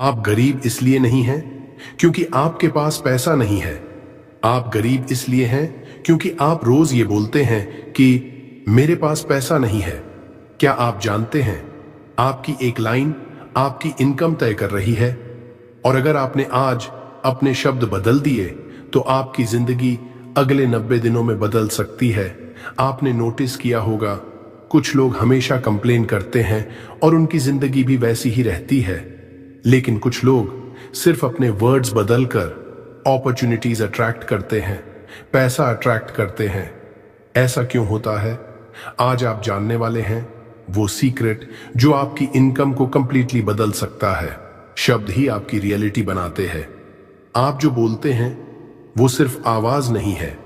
आप गरीब इसलिए नहीं हैं क्योंकि आपके पास पैसा नहीं है। आप गरीब इसलिए हैं क्योंकि आप रोज ये बोलते हैं कि मेरे पास पैसा नहीं है। क्या आप जानते हैं, आपकी एक लाइन आपकी इनकम तय कर रही है। और अगर आपने आज अपने शब्द बदल दिए तो आपकी जिंदगी अगले 90 दिनों में बदल सकती है। आपने नोटिस किया होगा, कुछ लोग हमेशा कंप्लेन करते हैं और उनकी जिंदगी भी वैसी ही रहती है, लेकिन कुछ लोग सिर्फ अपने वर्ड्स बदलकर अपॉर्चुनिटीज अट्रैक्ट करते हैं, पैसा अट्रैक्ट करते हैं। ऐसा क्यों होता है, आज आप जानने वाले हैं वो सीक्रेट जो आपकी इनकम को कंप्लीटली बदल सकता है। शब्द ही आपकी रियलिटी बनाते हैं। आप जो बोलते हैं वो सिर्फ आवाज नहीं है,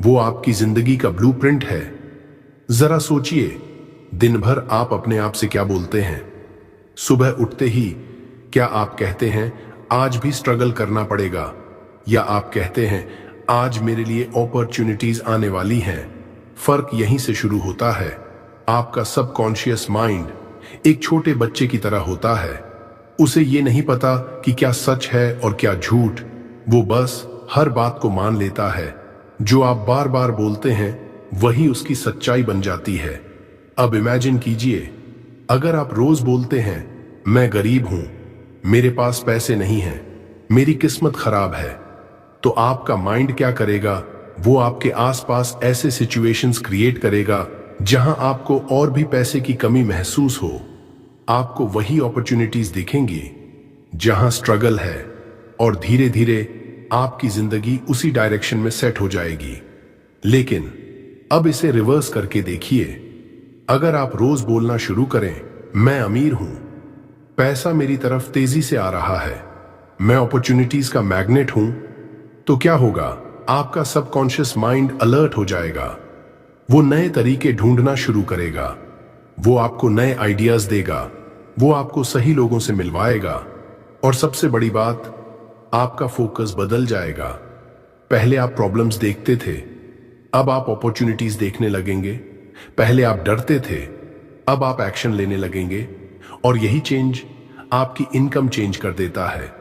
वो आपकी जिंदगी का ब्लूप्रिंट है। जरा सोचिए, दिन भर आप अपने आप से क्या बोलते हैं। सुबह उठते ही क्या आप कहते हैं आज भी स्ट्रगल करना पड़ेगा, या आप कहते हैं आज मेरे लिए अपॉर्चुनिटीज आने वाली हैं। फर्क यहीं से शुरू होता है। आपका सबकॉन्शियस माइंड एक छोटे बच्चे की तरह होता है। उसे ये नहीं पता कि क्या सच है और क्या झूठ। वो बस हर बात को मान लेता है। जो आप बार बार बोलते हैं वही उसकी सच्चाई बन जाती है। अब इमेजिन कीजिए, अगर आप रोज बोलते हैं मैं गरीब हूं, मेरे पास पैसे नहीं हैं, मेरी किस्मत खराब है, तो आपका माइंड क्या करेगा, वो आपके आसपास ऐसे सिचुएशंस क्रिएट करेगा जहां आपको और भी पैसे की कमी महसूस हो। आपको वही अपॉर्चुनिटीज दिखेंगी जहां स्ट्रगल है, और धीरे धीरे आपकी जिंदगी उसी डायरेक्शन में सेट हो जाएगी। लेकिन अब इसे रिवर्स करके देखिए। अगर आप रोज बोलना शुरू करें मैं अमीर हूं, पैसा मेरी तरफ तेजी से आ रहा है, मैं अपॉर्चुनिटीज का मैग्नेट हूं, तो क्या होगा, आपका सबकॉन्शियस माइंड अलर्ट हो जाएगा। वो नए तरीके ढूंढना शुरू करेगा, वो आपको नए आइडियाज देगा, वो आपको सही लोगों से मिलवाएगा, और सबसे बड़ी बात, आपका फोकस बदल जाएगा। पहले आप प्रॉब्लम्स देखते थे, अब आप अपॉर्चुनिटीज देखने लगेंगे। पहले आप डरते थे, अब आप एक्शन लेने लगेंगे, और यही चेंज आपकी इनकम चेंज कर देता है।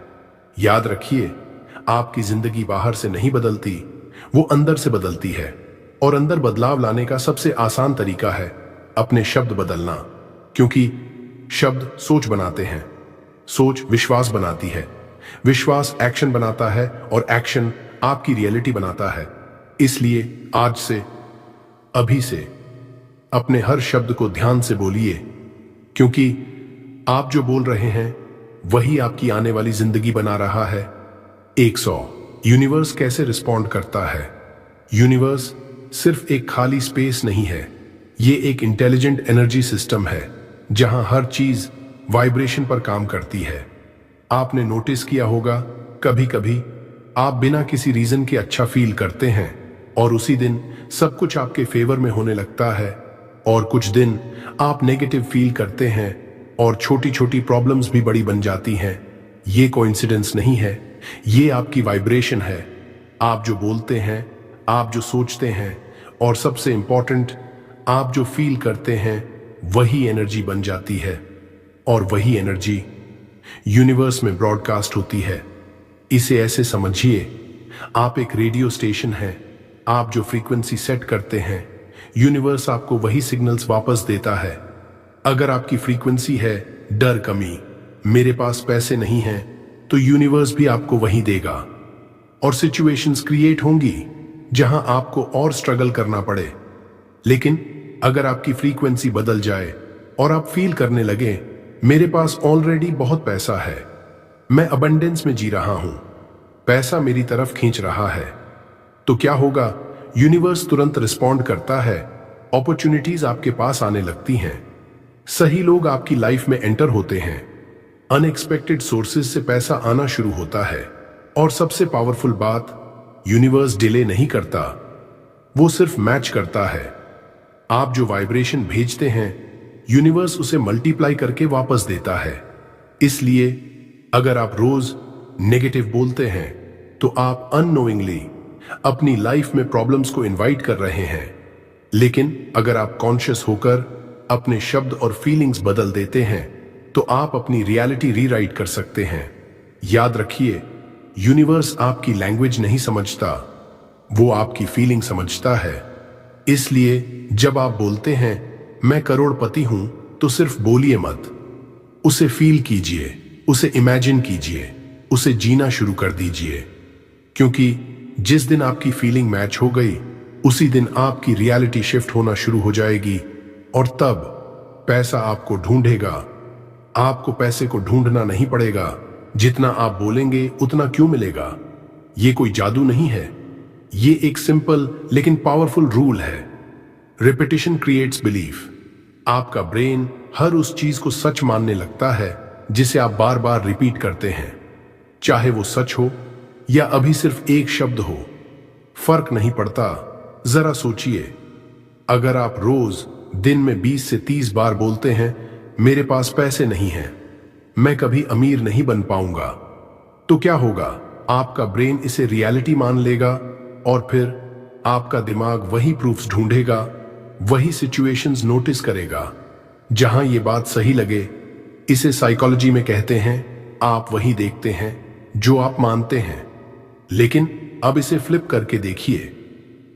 याद रखिए, आपकी जिंदगी बाहर से नहीं बदलती, वो अंदर से बदलती है। और अंदर बदलाव लाने का सबसे आसान तरीका है अपने शब्द बदलना, क्योंकि शब्द सोच बनाते हैं, सोच विश्वास बनाती है, विश्वास एक्शन बनाता है, और एक्शन आपकी रियलिटी बनाता है। इसलिए आज से, अभी से अपने हर शब्द को ध्यान से बोलिए, क्योंकि आप जो बोल रहे हैं वही आपकी आने वाली जिंदगी बना रहा है। 100 यूनिवर्स कैसे रिस्पॉन्ड करता है। यूनिवर्स सिर्फ एक खाली स्पेस नहीं है, ये एक इंटेलिजेंट एनर्जी सिस्टम है जहां हर चीज वाइब्रेशन पर काम करती है। आपने नोटिस किया होगा, कभी कभी आप बिना किसी रीजन के अच्छा फील करते हैं और उसी दिन सब कुछ आपके फेवर में होने लगता है, और कुछ दिन आप नेगेटिव फील करते हैं और छोटी छोटी प्रॉब्लम्स भी बड़ी बन जाती हैं। ये कोइंसिडेंस नहीं है, ये आपकी वाइब्रेशन है। आप जो बोलते हैं, आप जो सोचते हैं, और सबसे इंपॉर्टेंट, आप जो फील करते हैं, वही एनर्जी बन जाती है, और वही एनर्जी यूनिवर्स में ब्रॉडकास्ट होती है। इसे ऐसे समझिए, आप एक रेडियो स्टेशन हैं, आप जो फ्रीक्वेंसी सेट करते हैं, यूनिवर्स आपको वही सिग्नल्स वापस देता है। अगर आपकी फ्रीक्वेंसी है डर, कमी, मेरे पास पैसे नहीं हैं, तो यूनिवर्स भी आपको वही देगा, और सिचुएशंस क्रिएट होंगी जहां आपको और स्ट्रगल करना पड़े। लेकिन अगर आपकी फ्रीक्वेंसी बदल जाए और आप फील करने लगे मेरे पास ऑलरेडी बहुत पैसा है, मैं अबंडेंस में जी रहा हूं, पैसा मेरी तरफ खींच रहा है, तो क्या होगा, यूनिवर्स तुरंत रिस्पॉन्ड करता है, अपॉर्चुनिटीज आपके पास आने लगती हैं, सही लोग आपकी लाइफ में एंटर होते हैं, अनएक्सपेक्टेड सोर्सेज से पैसा आना शुरू होता है। और सबसे पावरफुल बात, यूनिवर्स डिले नहीं करता, वो सिर्फ मैच करता है। आप जो वाइब्रेशन भेजते हैं, यूनिवर्स उसे मल्टीप्लाई करके वापस देता है। इसलिए अगर आप रोज नेगेटिव बोलते हैं तो आप अननोइंगली अपनी लाइफ में प्रॉब्लम्स को इनवाइट कर रहे हैं। लेकिन अगर आप कॉन्शियस होकर अपने शब्द और फीलिंग्स बदल देते हैं तो आप अपनी रियलिटी रीराइट कर सकते हैं। याद रखिए, यूनिवर्स आपकी लैंग्वेज नहीं समझता, वो आपकी फीलिंग समझता है। इसलिए जब आप बोलते हैं मैं करोड़पति हूं, तो सिर्फ बोलिए मत, उसे फील कीजिए, उसे इमेजिन कीजिए, उसे जीना शुरू कर दीजिए। क्योंकि जिस दिन आपकी फीलिंग मैच हो गई, उसी दिन आपकी रियलिटी शिफ्ट होना शुरू हो जाएगी, और तब पैसा आपको ढूंढेगा। आपको पैसे को ढूंढना नहीं पड़ेगा, जितना आप बोलेंगे उतना क्यों मिलेगा। ये कोई जादू नहीं है, ये एक सिंपल लेकिन पावरफुल रूल है। Repetition creates belief. आपका ब्रेन हर उस चीज को सच मानने लगता है जिसे आप बार बार रिपीट करते हैं, चाहे वो सच हो या अभी सिर्फ एक शब्द हो, फर्क नहीं पड़ता। जरा सोचिए, अगर आप रोज दिन में 20 से 30 बार बोलते हैं मेरे पास पैसे नहीं हैं, मैं कभी अमीर नहीं बन पाऊंगा, तो क्या होगा? आपका ब्रेन इसे रियलिटी मान लेगा, और फिर आपका दिमाग वही प्रूफ्स ढूंढेगा, वही सिचुएशंस नोटिस करेगा जहां ये बात सही लगे। इसे साइकोलॉजी में कहते हैं आप वही देखते हैं जो आप मानते हैं। लेकिन अब इसे फ्लिप करके देखिए,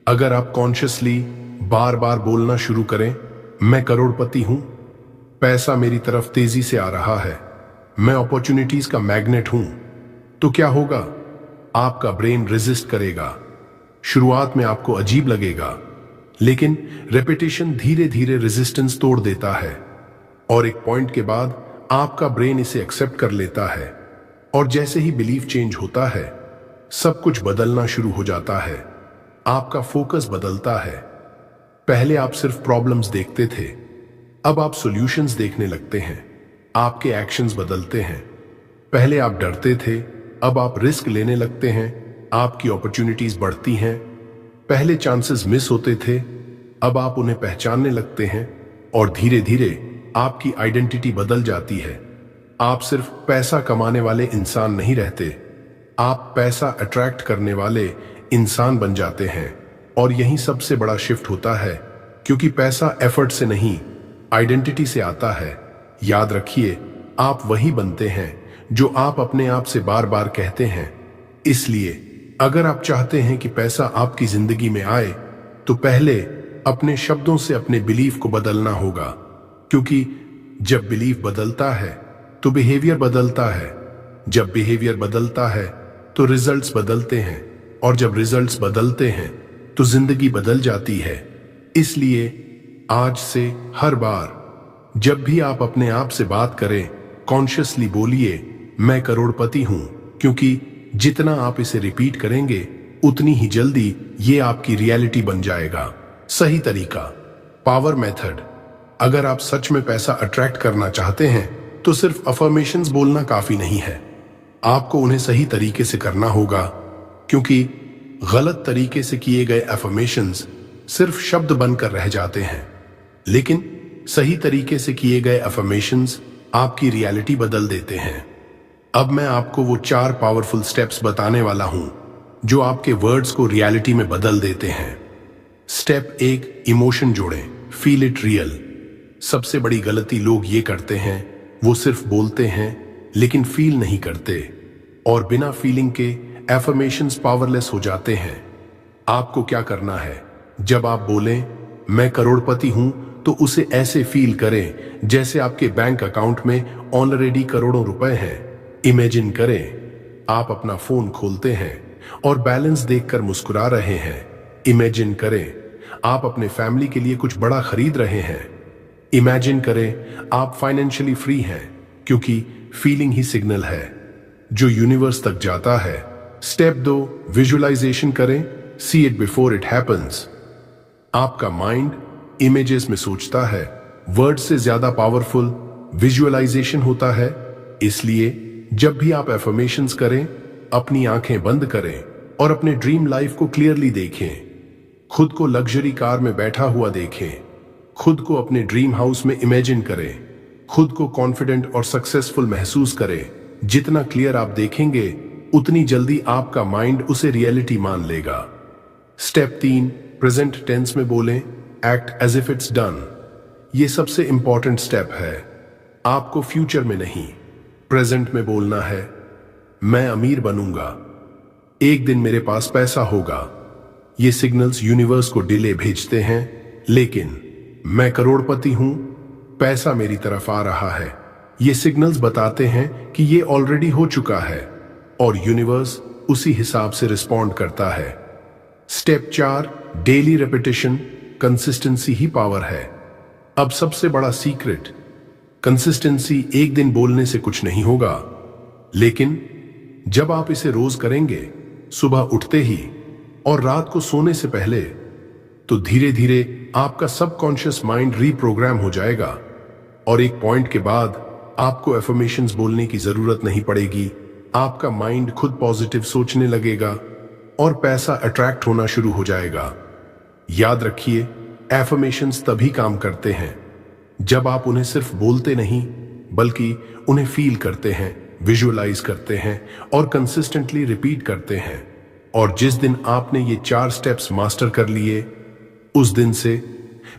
अगर आप कॉन्शियसली बार बार बोलना शुरू करें मैं करोड़पति हूं, पैसा मेरी तरफ तेजी से आ रहा है, मैं अपॉर्चुनिटीज का मैग्नेट हूं, तो क्या होगा? आपका ब्रेन रेजिस्ट करेगा। शुरुआत में आपको अजीब लगेगा, लेकिन रेपिटेशन धीरे धीरे रेजिस्टेंस तोड़ देता है, और एक पॉइंट के बाद आपका ब्रेन इसे एक्सेप्ट कर लेता है। और जैसे ही बिलीफ चेंज होता है, सब कुछ बदलना शुरू हो जाता है। आपका फोकस बदलता है। पहले आप सिर्फ प्रॉब्लम्स देखते थे, अब आप सॉल्यूशंस देखने लगते हैं। आपके एक्शंस बदलते हैं। पहले आप डरते थे, अब आप रिस्क लेने लगते हैं। आपकी अपॉर्चुनिटीज बढ़ती हैं। पहले चांसेस मिस होते थे, अब आप उन्हें पहचानने लगते हैं, और धीरे धीरे आपकी आइडेंटिटी बदल जाती है। आप सिर्फ पैसा कमाने वाले इंसान नहीं रहते, आप पैसा अट्रैक्ट करने वाले इंसान बन जाते हैं। और यही सबसे बड़ा शिफ्ट होता है, क्योंकि पैसा एफर्ट से नहीं, आइडेंटिटी से आता है। याद रखिए, आप वही बनते हैं जो आप अपने आप से बार बार कहते हैं। इसलिए अगर आप चाहते हैं कि पैसा आपकी जिंदगी में आए, तो पहले अपने शब्दों से अपने बिलीफ को बदलना होगा। क्योंकि जब बिलीफ बदलता है तो बिहेवियर बदलता है, जब बिहेवियर बदलता है तो रिजल्ट्स बदलते हैं, और जब रिजल्ट्स बदलते हैं तो जिंदगी बदल जाती है। इसलिए आज से हर बार जब भी आप अपने आप से बात करें, कॉन्शियसली बोलिए मैं करोड़पति हूं, क्योंकि जितना आप इसे रिपीट करेंगे उतनी ही जल्दी ये आपकी रियलिटी बन जाएगा। सही तरीका, पावर मेथड। अगर आप सच में पैसा अट्रैक्ट करना चाहते हैं तो सिर्फ अफर्मेशंस बोलना काफी नहीं है, आपको उन्हें सही तरीके से करना होगा। क्योंकि गलत तरीके से किए गए अफर्मेशंस सिर्फ शब्द बनकर रह जाते हैं, लेकिन सही तरीके से किए गए अफर्मेशंस आपकी रियलिटी बदल देते हैं। अब मैं आपको वो 4 पावरफुल स्टेप्स बताने वाला हूं जो आपके वर्ड्स को रियलिटी में बदल देते हैं। स्टेप 1, इमोशन जोड़ें, फील इट रियल। सबसे बड़ी गलती लोग ये करते हैं, वो सिर्फ बोलते हैं लेकिन फील नहीं करते, और बिना फीलिंग के एफर्मेशंस पावरलेस हो जाते हैं। आपको क्या करना है, जब आप बोलें मैं करोड़पति हूं, तो उसे ऐसे फील करें जैसे आपके बैंक अकाउंट में ऑलरेडी करोड़ों रुपए हैं। इमेजिन करें आप अपना फोन खोलते हैं और बैलेंस देखकर मुस्कुरा रहे हैं। इमेजिन करें आप अपने फैमिली के लिए कुछ बड़ा खरीद रहे हैं। इमेजिन करें आप फाइनेंशियली फ्री हैं, क्योंकि फीलिंग ही सिग्नल है जो यूनिवर्स तक जाता है। स्टेप 2, विजुअलाइजेशन करें, see it before it happens. आपका माइंड इमेजेस में सोचता है, वर्ड से ज्यादा पावरफुल विजुअलाइजेशन होता है। इसलिए जब भी आप एफर्मेशंस करें, अपनी आंखें बंद करें और अपने ड्रीम लाइफ को क्लियरली देखें। खुद को लग्जरी कार में बैठा हुआ देखें, खुद को अपने ड्रीम हाउस में इमेजिन करें, खुद को कॉन्फिडेंट और सक्सेसफुल महसूस करें। जितना क्लियर आप देखेंगे, उतनी जल्दी आपका माइंड उसे रियलिटी मान लेगा। स्टेप 3, प्रेजेंट टेंस में बोलें, act as if it's done. ये सबसे इंपॉर्टेंट स्टेप है। आपको फ्यूचर में नहीं, प्रेजेंट में बोलना है, मैं अमीर बनूंगा, एक दिन मेरे पास पैसा होगा। ये सिग्नल्स यूनिवर्स को डिले भेजते हैं, लेकिन मैं करोड़पति हूं, पैसा मेरी तरफ आ रहा है। ये सिग्नल्स बताते हैं कि ये ऑलरेडी हो चुका है और यूनिवर्स उसी हिसाब से रिस्पॉन्ड करता है। स्टेप 4, डेली रेपिटेशन, कंसिस्टेंसी ही पावर है। अब सबसे बड़ा सीक्रेट, कंसिस्टेंसी। एक दिन बोलने से कुछ नहीं होगा, लेकिन जब आप इसे रोज करेंगे, सुबह उठते ही और रात को सोने से पहले, तो धीरे धीरे आपका सबकॉन्शियस माइंड रीप्रोग्राम हो जाएगा और एक पॉइंट के बाद आपको एफर्मेशंस बोलने की जरूरत नहीं पड़ेगी। आपका माइंड खुद पॉजिटिव सोचने लगेगा और पैसा अट्रैक्ट होना शुरू हो जाएगा। याद रखिए, एफर्मेशंस तभी काम करते हैं जब आप उन्हें सिर्फ बोलते नहीं, बल्कि उन्हें फील करते हैं, विजुअलाइज करते हैं और कंसिस्टेंटली रिपीट करते हैं। और जिस दिन आपने ये 4 स्टेप्स मास्टर कर लिए, उस दिन से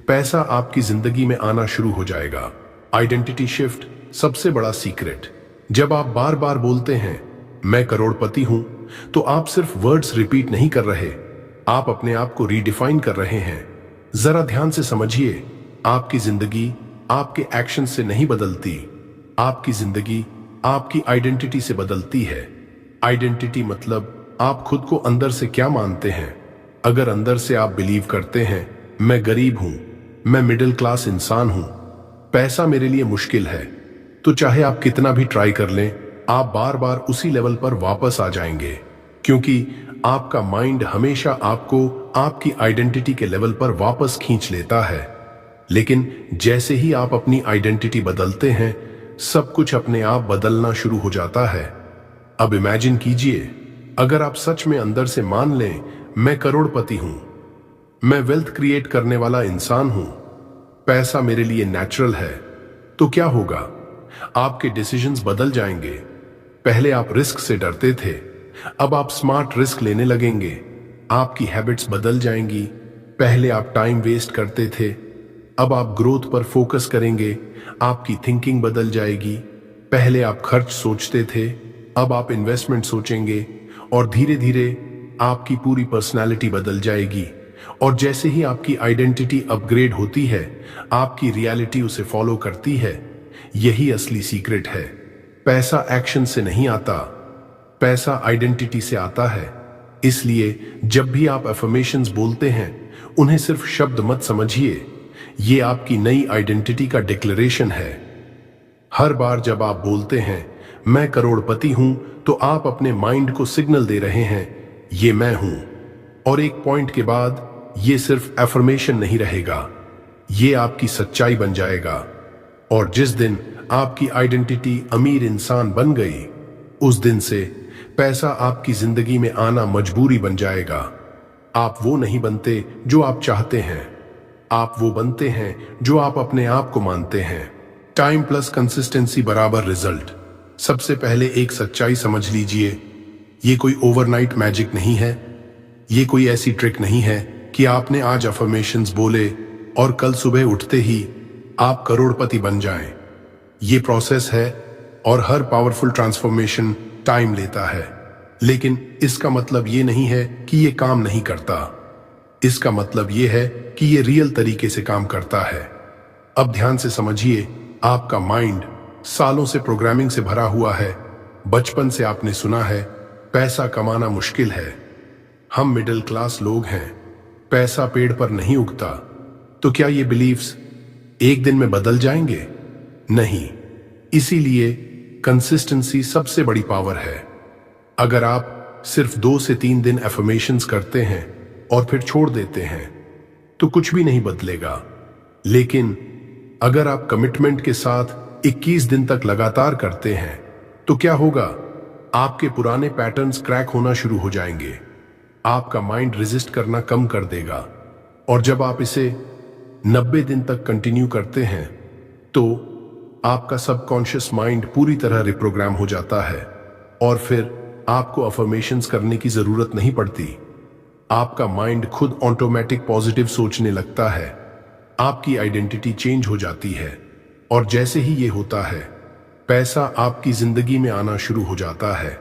पैसा आपकी जिंदगी में आना शुरू हो जाएगा। आइडेंटिटी शिफ्ट, सबसे बड़ा सीक्रेट। जब आप बार बार बोलते हैं मैं करोड़पति हूं, तो आप सिर्फ वर्ड्स रिपीट नहीं कर रहे, आप अपने आप को रीडिफाइन कर रहे हैं। जरा ध्यान से समझिए, आपकी जिंदगी आपके एक्शन से नहीं बदलती, आपकी जिंदगी आपकी आइडेंटिटी से बदलती है। आइडेंटिटी मतलब आप खुद को अंदर से क्या मानते हैं। अगर अंदर से आप बिलीव करते हैं मैं गरीब हूं, मैं मिडिल क्लास इंसान हूं, पैसा मेरे लिए मुश्किल है, तो चाहे आप कितना भी ट्राई कर लें, आप बार बार उसी लेवल पर वापस आ जाएंगे, क्योंकि आपका माइंड हमेशा आपको आपकी आइडेंटिटी के लेवल पर वापस खींच लेता है। लेकिन जैसे ही आप अपनी आइडेंटिटी बदलते हैं, सब कुछ अपने आप बदलना शुरू हो जाता है। अब इमेजिन कीजिए, अगर आप सच में अंदर से मान लें मैं करोड़पति हूं, मैं वेल्थ क्रिएट करने वाला इंसान हूं, पैसा मेरे लिए नेचुरल है, तो क्या होगा? आपके डिसीजंस बदल जाएंगे। पहले आप रिस्क से डरते थे, अब आप स्मार्ट रिस्क लेने लगेंगे। आपकी हैबिट्स बदल जाएंगी। पहले आप टाइम वेस्ट करते थे, अब आप ग्रोथ पर फोकस करेंगे। आपकी थिंकिंग बदल जाएगी। पहले आप खर्च सोचते थे, अब आप इन्वेस्टमेंट सोचेंगे और धीरे धीरे आपकी पूरी पर्सनालिटी बदल जाएगी। और जैसे ही आपकी आइडेंटिटी अपग्रेड होती है, आपकी रियलिटी उसे फॉलो करती है। यही असली सीक्रेट है। पैसा एक्शन से नहीं आता, पैसा आइडेंटिटी से आता है। इसलिए जब भी आप अफर्मेशंस बोलते हैं, उन्हें सिर्फ शब्द मत समझिए, ये आपकी नई आइडेंटिटी का डिक्लेरेशन है। हर बार जब आप बोलते हैं मैं करोड़पति हूं, तो आप अपने माइंड को सिग्नल दे रहे हैं ये मैं हूं। और एक पॉइंट के बाद ये सिर्फ अफर्मेशन नहीं रहेगा, ये आपकी सच्चाई बन जाएगा। और जिस दिन आपकी आइडेंटिटी अमीर इंसान बन गई, उस दिन से पैसा आपकी जिंदगी में आना मजबूरी बन जाएगा। आप वो नहीं बनते जो आप चाहते हैं, आप वो बनते हैं जो आप अपने आप को मानते हैं। टाइम प्लस कंसिस्टेंसी बराबर रिजल्ट। सबसे पहले एक सच्चाई समझ लीजिए, ये कोई ओवरनाइट मैजिक नहीं है, ये कोई ऐसी ट्रिक नहीं है कि आपने आज अफर्मेशंस बोले और कल सुबह उठते ही आप करोड़पति बन जाएं। ये प्रोसेस है और हर पावरफुल ट्रांसफॉर्मेशन टाइम लेता है। लेकिन इसका मतलब ये नहीं है कि ये काम नहीं करता, इसका मतलब ये है कि ये रियल तरीके से काम करता है। अब ध्यान से समझिए, आपका माइंड सालों से प्रोग्रामिंग से भरा हुआ है। बचपन से आपने सुना है पैसा कमाना मुश्किल है, हम मिडिल क्लास लोग हैं, पैसा पेड़ पर नहीं उगता। तो क्या ये बिलीफ्स एक दिन में बदल जाएंगे? नहीं। इसीलिए कंसिस्टेंसी सबसे बड़ी पावर है। अगर आप सिर्फ 2 से 3 दिन एफर्मेशंस करते हैं और फिर छोड़ देते हैं, तो कुछ भी नहीं बदलेगा। लेकिन अगर आप कमिटमेंट के साथ 21 दिन तक लगातार करते हैं, तो क्या होगा? आपके पुराने पैटर्न्स क्रैक होना शुरू हो जाएंगे, आपका माइंड रेजिस्ट करना कम कर देगा। और जब आप इसे 90 दिन तक कंटिन्यू करते हैं, तो आपका सबकॉन्शियस माइंड पूरी तरह रिप्रोग्राम हो जाता है और फिर आपको अफर्मेशंस करने की जरूरत नहीं पड़ती। आपका माइंड खुद ऑटोमेटिक पॉजिटिव सोचने लगता है, आपकी आइडेंटिटी चेंज हो जाती है। और जैसे ही ये होता है, पैसा आपकी जिंदगी में आना शुरू हो जाता है।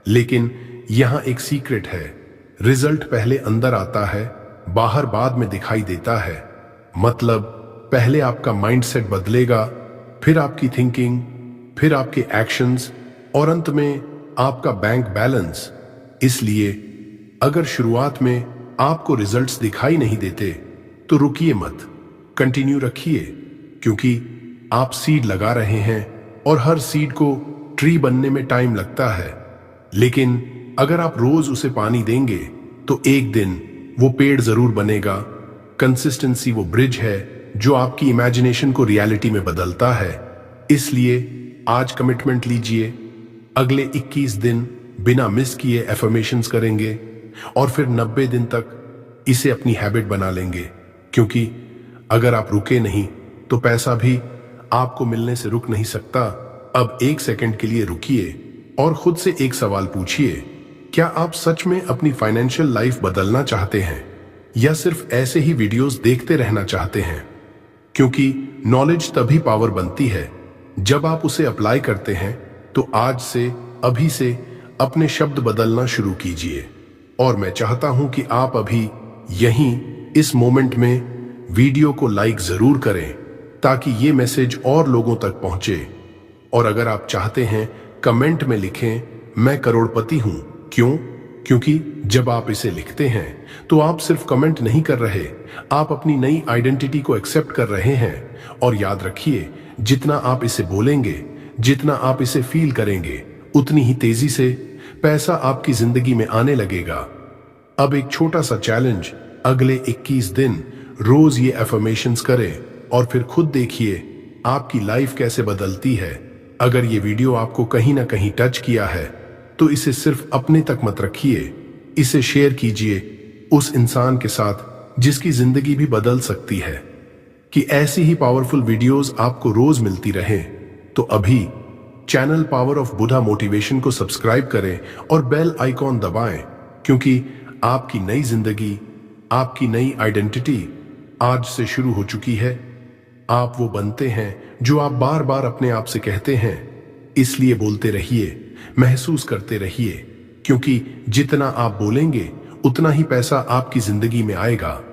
लेकिन यहां एक सीक्रेट है, रिजल्ट पहले अंदर आता है, बाहर बाद में दिखाई देता है। मतलब पहले आपका माइंडसेट बदलेगा, फिर आपकी थिंकिंग, फिर आपके एक्शंस और अंत में आपका बैंक बैलेंस। इसलिए अगर शुरुआत में आपको रिजल्ट्स दिखाई नहीं देते तो रुकिए मत, कंटिन्यू रखिए, क्योंकि आप सीड लगा रहे हैं और हर सीड को ट्री बनने में टाइम लगता है। लेकिन अगर आप रोज उसे पानी देंगे तो एक दिन वो पेड़ जरूर बनेगा। कंसिस्टेंसी वो ब्रिज है जो आपकी इमेजिनेशन को रियलिटी में बदलता है। इसलिए आज कमिटमेंट लीजिए, अगले 21 दिन बिना मिस किए एफर्मेशंस करेंगे और फिर 90 दिन तक इसे अपनी हैबिट बना लेंगे। क्योंकि अगर आप रुके नहीं तो पैसा भी आपको मिलने से रुक नहीं सकता। अब एक सेकंड के लिए रुकिए और खुद से एक सवाल पूछिए, क्या आप सच में अपनी फाइनेंशियल लाइफ बदलना चाहते हैं या सिर्फ ऐसे ही वीडियोस देखते रहना चाहते हैं? क्योंकि नॉलेज तभी पावर बनती है जब आप उसे अप्लाई करते हैं। तो आज से, अभी से अपने शब्द बदलना शुरू कीजिए। और मैं चाहता हूं कि आप अभी यहीं इस मोमेंट में वीडियो को लाइक जरूर करें ताकि ये मैसेज और लोगों तक पहुंचे। और अगर आप चाहते हैं कमेंट में लिखें, मैं करोड़पति हूं। क्यों? क्योंकि जब आप इसे लिखते हैं तो आप सिर्फ कमेंट नहीं कर रहे, आप अपनी नई आइडेंटिटी को एक्सेप्ट कर रहे हैं। और याद रखिए, जितना आप इसे बोलेंगे, जितना आप इसे फील करेंगे, उतनी ही तेजी से पैसा आपकी जिंदगी में आने लगेगा। अब एक छोटा सा चैलेंज, अगले 21 दिन रोज ये अफर्मेशंस करें और फिर खुद देखिए आपकी लाइफ कैसे बदलती है। अगर ये वीडियो आपको कहीं ना कहीं टच किया है तो इसे सिर्फ अपने तक मत रखिए, इसे शेयर कीजिए उस इंसान के साथ जिसकी जिंदगी भी बदल सकती है। कि ऐसी ही पावरफुल वीडियोस आपको रोज मिलती रहे तो अभी channel power of Buddha motivation को सब्सक्राइब करें और बेल आइकॉन दबाएं, क्योंकि आपकी नई जिंदगी, आपकी नई आइडेंटिटी आज से शुरू हो चुकी है। आप वो बनते हैं जो आप बार बार अपने आप से कहते हैं। इसलिए बोलते रहिए, महसूस करते रहिए, क्योंकि जितना आप बोलेंगे उतना ही पैसा आपकी जिंदगी में आएगा।